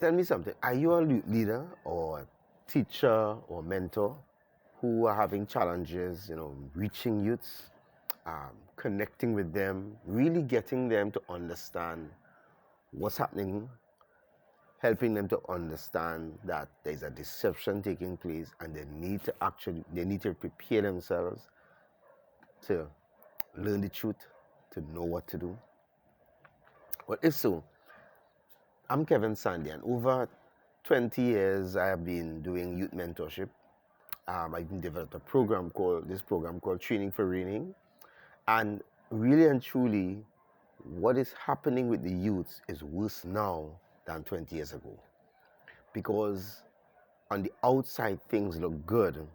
Tell me something. Are you a leader or a teacher or mentor who are having challenges, reaching youths, connecting with them, really getting them to understand what's happening, helping them to understand that there's a deception taking place and they need to prepare themselves to learn the truth, to know what to do? Well, if so, I'm Kevin Sandy, and over 20 years I have been doing youth mentorship. I've even developed a program called Training for Reigning. And really and truly, what is happening with the youths is worse now than 20 years ago. Because on the outside, things look good,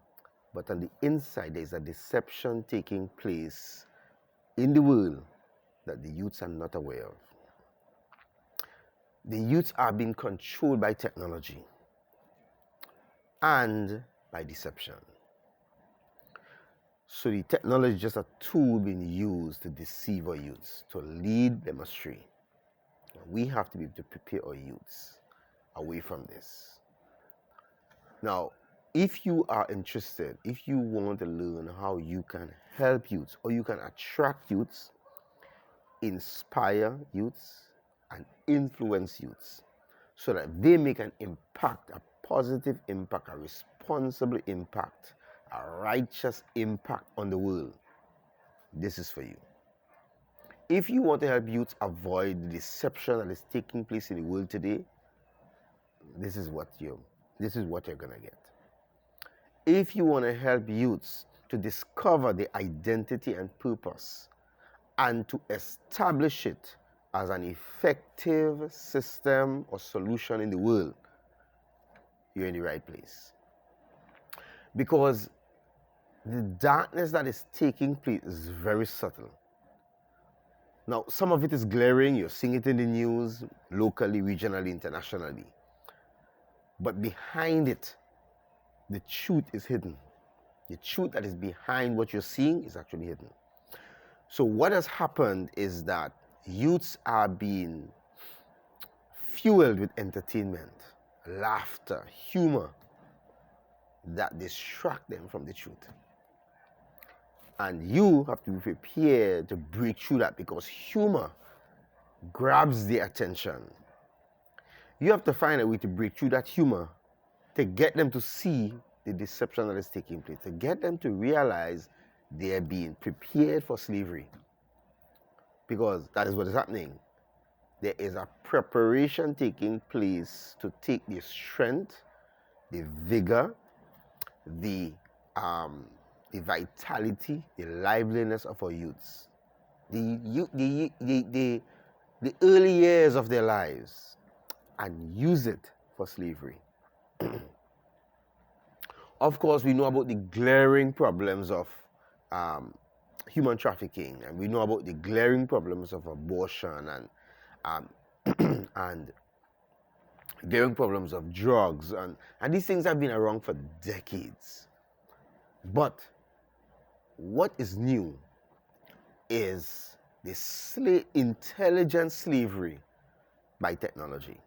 but on the inside, there's a deception taking place in the world that the youths are not aware of. The youths are being controlled by technology and by deception. So the technology is just a tool being used to deceive our youths, to lead them astray. We have to be able to prepare our youths away from this. Now, if you are interested, if you want to learn how you can help youths or you can attract youths, inspire youths, and influence youths so that they make an impact, a positive impact, a responsible impact, a righteous impact on the world, this is for you. If you want to help youths avoid the deception that is taking place in the world today, this is what you're going to get. If you want to help youths to discover their identity and purpose and to establish it as an effective system or solution in the world, you're in the right place. Because the darkness that is taking place is very subtle. Now, some of it is glaring. You're seeing it in the news, locally, regionally, internationally. But behind it, the truth is hidden. The truth that is behind what you're seeing is actually hidden. So what has happened is that youths are being fueled with entertainment, laughter, humor that distract them from the truth. And you have to be prepared to break through that, because humor grabs their attention. You have to find a way to break through that humor to get them to see the deception that is taking place, to get them to realize they're being prepared for slavery. Because that is what is happening. There is a preparation taking place to take the strength, the vigor, the vitality, the liveliness of our youths, the early years of their lives, and use it for slavery. Of course, we know about the glaring problems of human trafficking, and we know about the glaring problems of abortion and glaring problems of drugs, and these things have been around for decades. But what is new is the intelligent slavery by technology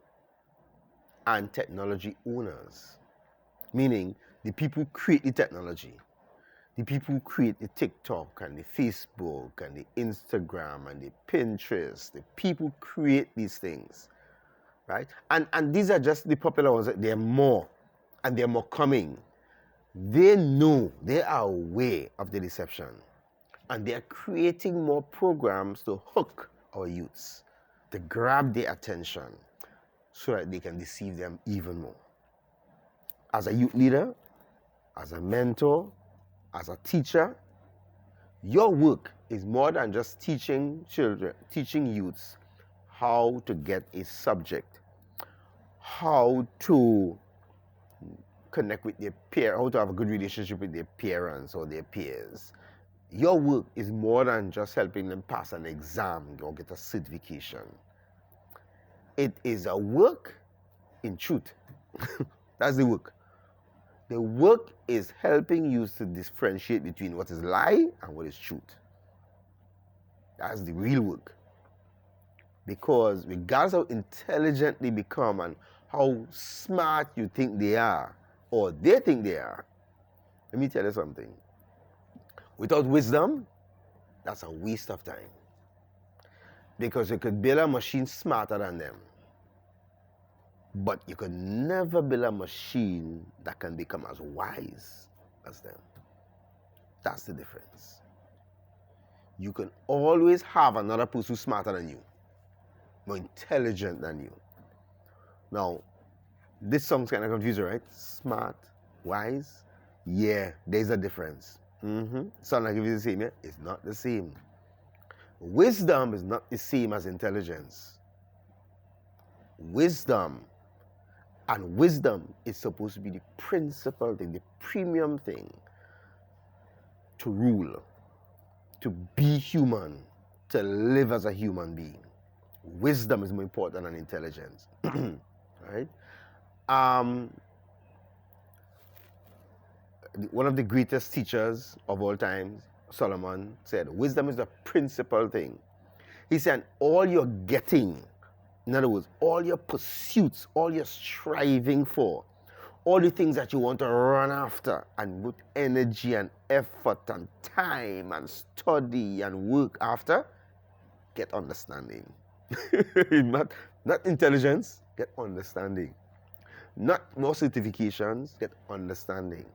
and technology owners, meaning the people who create the technology, the people who create the TikTok and the Facebook and the Instagram and the Pinterest, the people who create these things, right? And these are just the popular ones. There are more, and there are more coming. They know, they are aware of the deception, and they are creating more programs to hook our youths, to grab their attention so that they can deceive them even more. As a youth leader, as a mentor, as a teacher, your work is more than just teaching youths how to get a subject, how to connect with their peer, how to have a good relationship with their parents or their peers. Your work is more than just helping them pass an exam or get a certification. It is a work in truth. That's the work. The work is helping you to differentiate between what is lie and what is truth. That's the real work. Because regardless of how intelligent they become and how smart you think they are, or they think they are. Let me tell you something. Without wisdom, that's a waste of time. Because you could build a machine smarter than them. But you could never build a machine that can become as wise as them. That's the difference. You can always have another person who's smarter than you, more intelligent than you. Now, this song's kind of confusing, right? Smart, wise. Yeah, there's a difference. Sound like if it's the same, yeah? It's not the same. Wisdom is not the same as intelligence. Wisdom is supposed to be the principal thing, the premium thing to rule, to be human, to live as a human being. Wisdom is more important than intelligence. Right? One of the greatest teachers of all time, Solomon, said, wisdom is the principal thing. He said, all you're getting, in other words, all your pursuits, all you're striving for, all the things that you want to run after and put energy and effort and time and study and work after, get understanding. not intelligence, get understanding. Not more certifications, get understanding.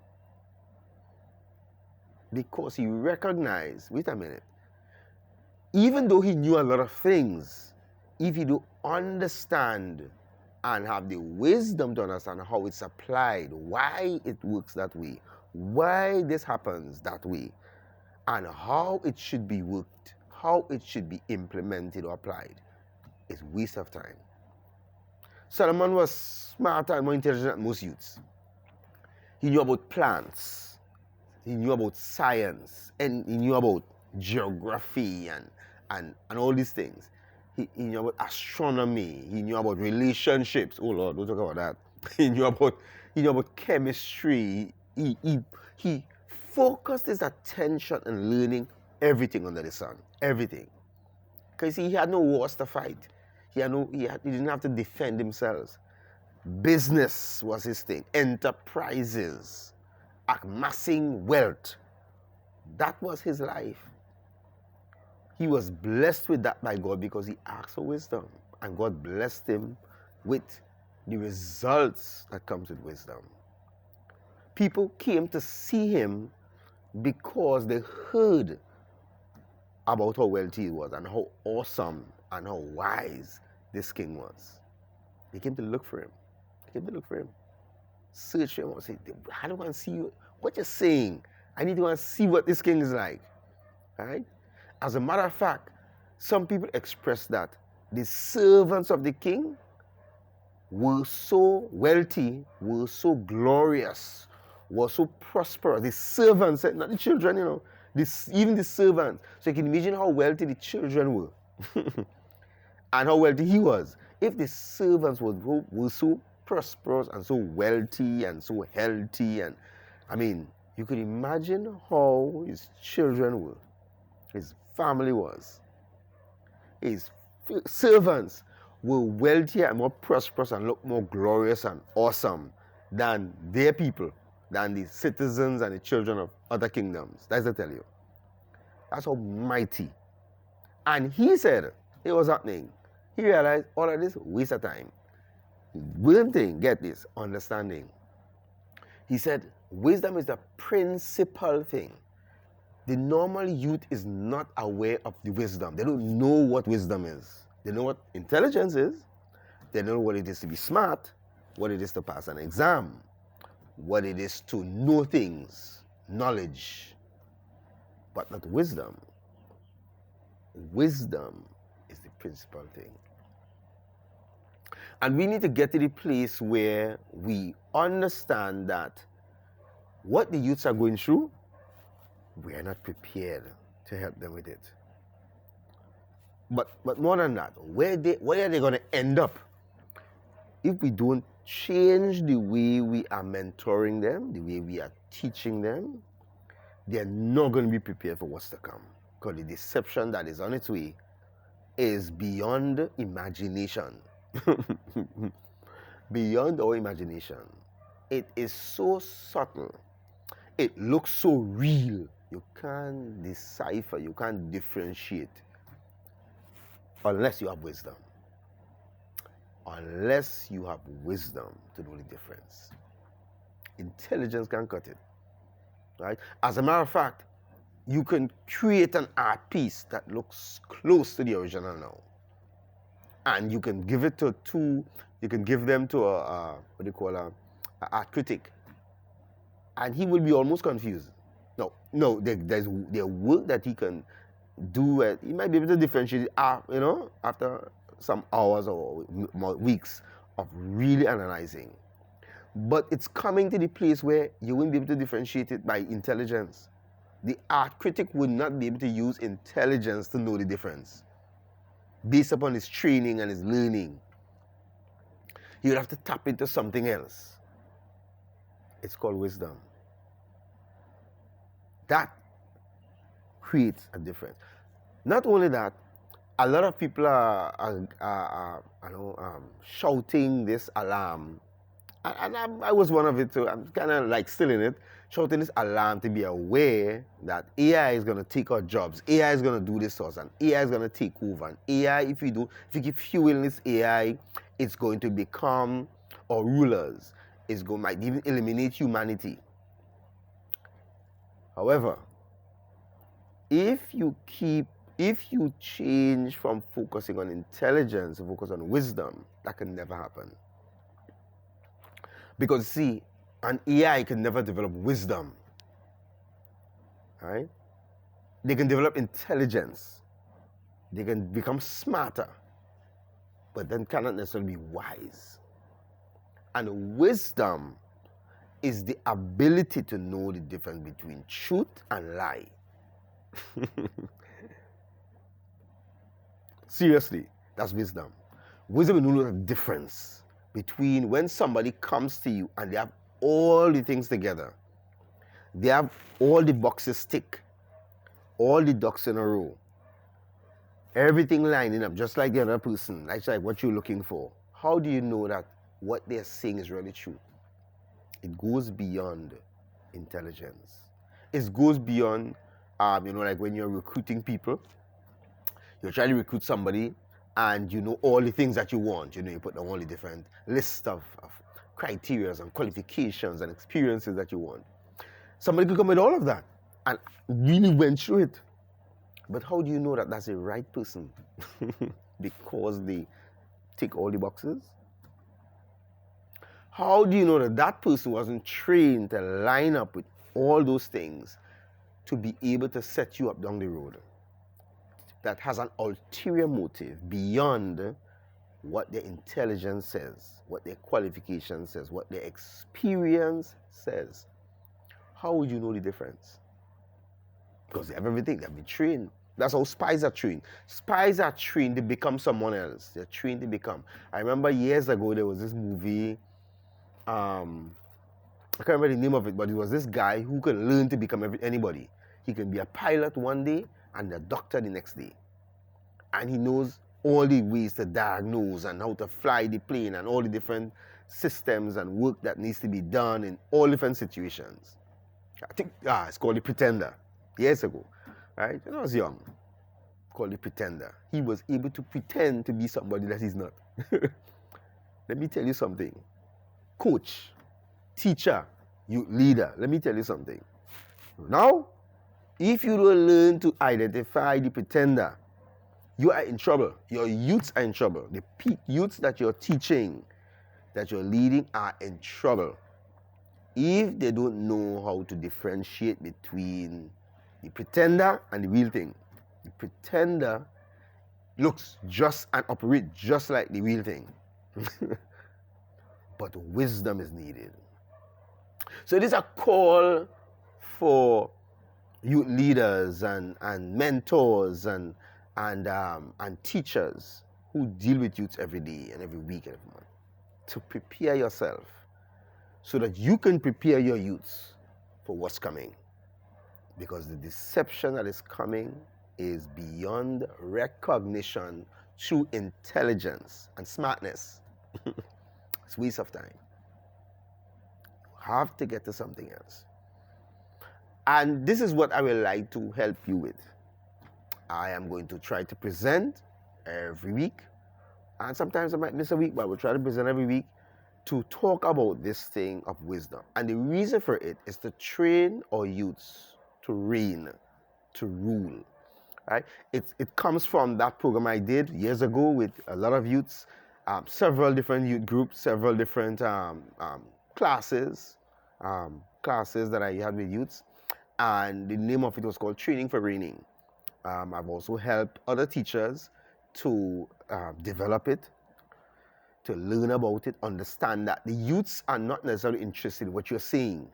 Because he recognized, wait a minute, even though he knew a lot of things, if you don't understand and have the wisdom to understand how it's applied, why it works that way, why this happens that way, and how it should be worked, how it should be implemented or applied, it's waste of time. Solomon was smarter and more intelligent than most youths. He knew about plants, he knew about science, and he knew about geography and all these things. He knew about astronomy, he knew about relationships. Oh Lord, don't talk about that. He knew about chemistry. He focused his attention on learning everything under the sun. Everything. Because he had no wars to fight. He didn't have to defend himself. Business was his thing. Enterprises. Amassing wealth. That was his life. He was blessed with that by God because he asked for wisdom. And God blessed him with the results that comes with wisdom. People came to see him because they heard about how wealthy he was and how awesome and how wise this king was. They came to look for him. Search for him and say, I don't want to see you. What you're saying. I need to go and see what this king is like. All right? As a matter of fact, some people express that the servants of the king were so wealthy, were so glorious, were so prosperous. The servants, not the children, even the servants. So you can imagine how wealthy the children were and how wealthy he was. If the servants were so prosperous and so wealthy and so healthy, and you could imagine how his children were, his family was. His servants were wealthier and more prosperous and looked more glorious and awesome than their people, than the citizens and the children of other kingdoms. That's what I tell you. That's how mighty. And he said it was happening. He realized all of this waste of time. One thing, get this, understanding. He said wisdom is the principal thing. The normal youth is not aware of the wisdom. They don't know what wisdom is. They know what intelligence is. They know what it is to be smart, what it is to pass an exam, what it is to know things, knowledge, but not wisdom. Wisdom is the principal thing. And we need to get to the place where we understand that what the youths are going through, we are not prepared to help them with it. But more than that, where are they going to end up if we don't change the way we are mentoring them, the way we are teaching them? They're not going to be prepared for what's to come, because the deception that is on its way is beyond imagination. beyond our imagination. It is so subtle. It looks so real. You can't decipher, you can't differentiate unless you have wisdom. Unless you have wisdom to know the difference. Intelligence can cut it. Right? As a matter of fact, you can create an art piece that looks close to the original now. And you can give it to you can give them to a what do you call a art critic. And he will be almost confused. No, there's work that he can do. He might be able to differentiate, after some hours or weeks of really analyzing. But it's coming to the place where you won't be able to differentiate it by intelligence. The art critic would not be able to use intelligence to know the difference based upon his training and his learning. He would have to tap into something else. It's called wisdom. That creates a difference. Not only that, a lot of people are shouting this alarm, and I was one of it too. I'm kind of like still in it, shouting this alarm to be aware that AI is going to take our jobs. AI is going to do this to us, and AI is going to take over. And AI, if you keep fueling this AI, it's going to become our rulers. Might even eliminate humanity. However, if you change from focusing on intelligence to focus on wisdom, that can never happen. Because see, an AI can never develop wisdom. Right? They can develop intelligence. They can become smarter, but then cannot necessarily be wise. And wisdom is the ability to know the difference between truth and lie. Seriously, that's wisdom. Wisdom is knowing the difference between when somebody comes to you and they have all the things together. They have all the boxes ticked, all the ducks in a row, everything lining up just like the other person, like what you're looking for. How do you know that what they're saying is really true? It goes beyond intelligence. It goes beyond, like when you're recruiting people, you're trying to recruit somebody and you know all the things that you want. You put down all the different lists of criteria and qualifications and experiences that you want. Somebody could come with all of that and really went through it. But how do you know that that's the right person? Because they tick all the boxes? How do you know that that person wasn't trained to line up with all those things to be able to set you up down the road? That has an ulterior motive beyond what their intelligence says, what their qualification says, what their experience says. How would you know the difference? Because they have everything. They've been trained. That's how spies are trained. Spies are trained to become someone else. They're trained to become. I remember years ago there was this movie. I can't remember the name of it, but it was this guy who could learn to become anybody. He can be a pilot one day and a doctor the next day. And he knows all the ways to diagnose and how to fly the plane and all the different systems and work that needs to be done in all different situations. I think it's called The Pretender, years ago, right? When I was young, called The Pretender. He was able to pretend to be somebody that he's not. Let me tell you something. Coach, teacher, youth leader, let me tell you something. Now, if you don't learn to identify the pretender, you are in trouble. Your youths are in trouble. The youths that you're teaching, that you're leading are in trouble. If they don't know how to differentiate between the pretender and the real thing. The pretender looks just and operates just like the real thing. But wisdom is needed. So it is a call for youth leaders and mentors and teachers who deal with youths every day and every week and every month to prepare yourself so that you can prepare your youths for what's coming. Because the deception that is coming is beyond recognition through intelligence and smartness. It's It's waste of time. You have to get to something else. And this is what I would like to help you with. I am going to try to present every week. And sometimes I might miss a week, but I will try to present every week to talk about this thing of wisdom. And the reason for it is to train our youths to reign, to rule. Right? It comes from that program I did years ago with a lot of youths, several different youth groups, several different classes that I had with youths. And the name of it was called Training for Reigning. I've also helped other teachers to develop it, to learn about it, understand that the youths are not necessarily interested in what you're saying.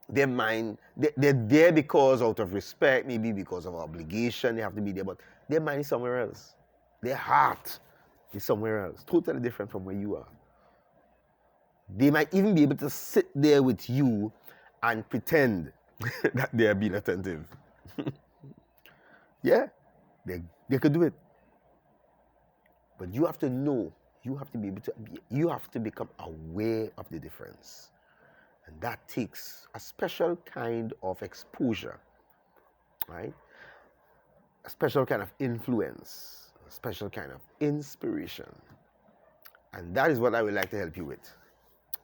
Their mind, they're there because out of respect, maybe because of obligation, they have to be there, but their mind is somewhere else. Their heart is somewhere else, totally different from where you are. They might even be able to sit there with you and pretend that they are being attentive. Yeah, they could do it. But you have to know, you have to be able to, you have to become aware of the difference. And that takes a special kind of exposure, right? A special kind of influence, a special kind of inspiration. And that is what I would like to help you with,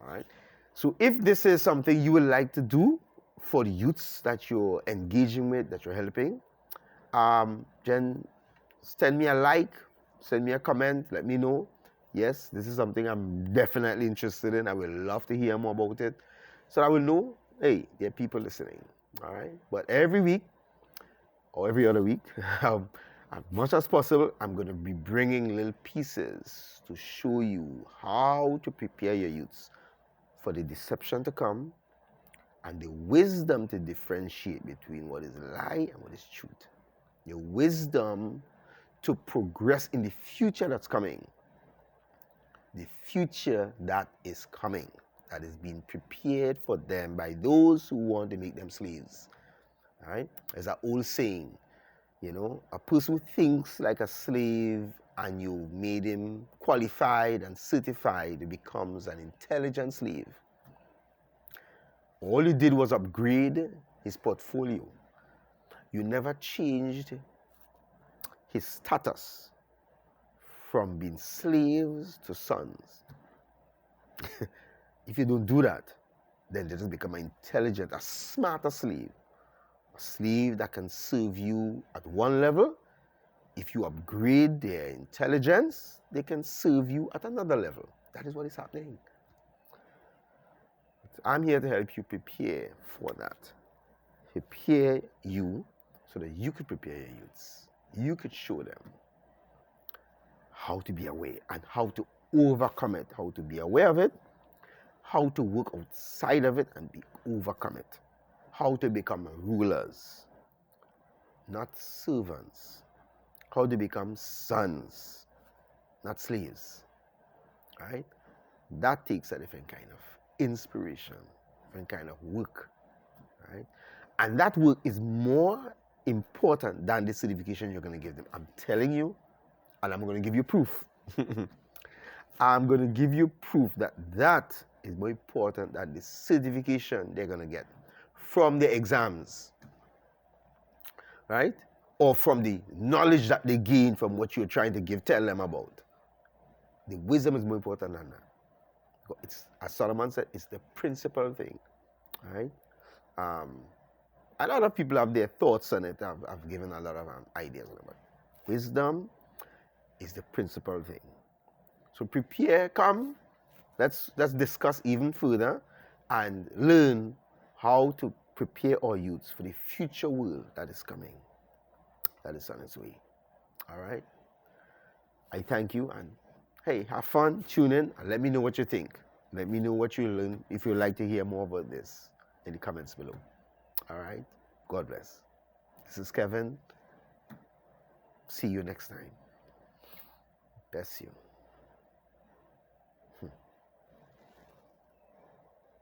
all right? So if this is something you would like to do for the youths that you're engaging with, that you're helping, then send me a like, send me a comment, let me know. Yes, this is something I'm definitely interested in. I would love to hear more about it. So I will know, hey, there are people listening, all right? But every week or every other week, as much as possible, I'm going to be bringing little pieces to show you how to prepare your youths for the deception to come and the wisdom to differentiate between what is lie and what is truth. The wisdom to progress in the future that's coming. The future that is coming, that is being prepared for them by those who want to make them slaves. All right? There's an old saying, you know, a person who thinks like a slave and you made him qualified and certified becomes an intelligent slave. All you did was upgrade his portfolio. You never changed his status from being slaves to sons. If you don't do that, then they just become an intelligent, a smarter slave. A slave that can serve you at one level. If you upgrade their intelligence, they can serve you at another level. That is what is happening. I'm here to help you prepare for that. Prepare you so that you could prepare your youths. You could show them how to be aware and how to overcome it, how to be aware of it, how to work outside of it and overcome it, how to become rulers, not servants, how to become sons, not slaves, right? That takes a different kind of inspiration, different kind of work, right? And that work is more important than the certification you're going to give them. I'm telling you, and I'm going to give you proof. I'm going to give you proof that that is more important than the certification they're going to get from the exams, right? Or from the knowledge that they gain from what you're trying to tell them about. The wisdom is more important than that. It's, as Solomon said, it's the principal thing, right? A lot of people have their thoughts on it. I've given a lot of ideas on it. Wisdom is the principal thing. So prepare, come, let's discuss even further and learn how to prepare our youths for the future world that is coming, that is on its way. All right? I thank you, and hey, have fun, tune in, and let me know what you think. Let me know what you learn if you'd like to hear more about this in the comments below. All right? God bless. This is Kevin. See you next time. Bless you.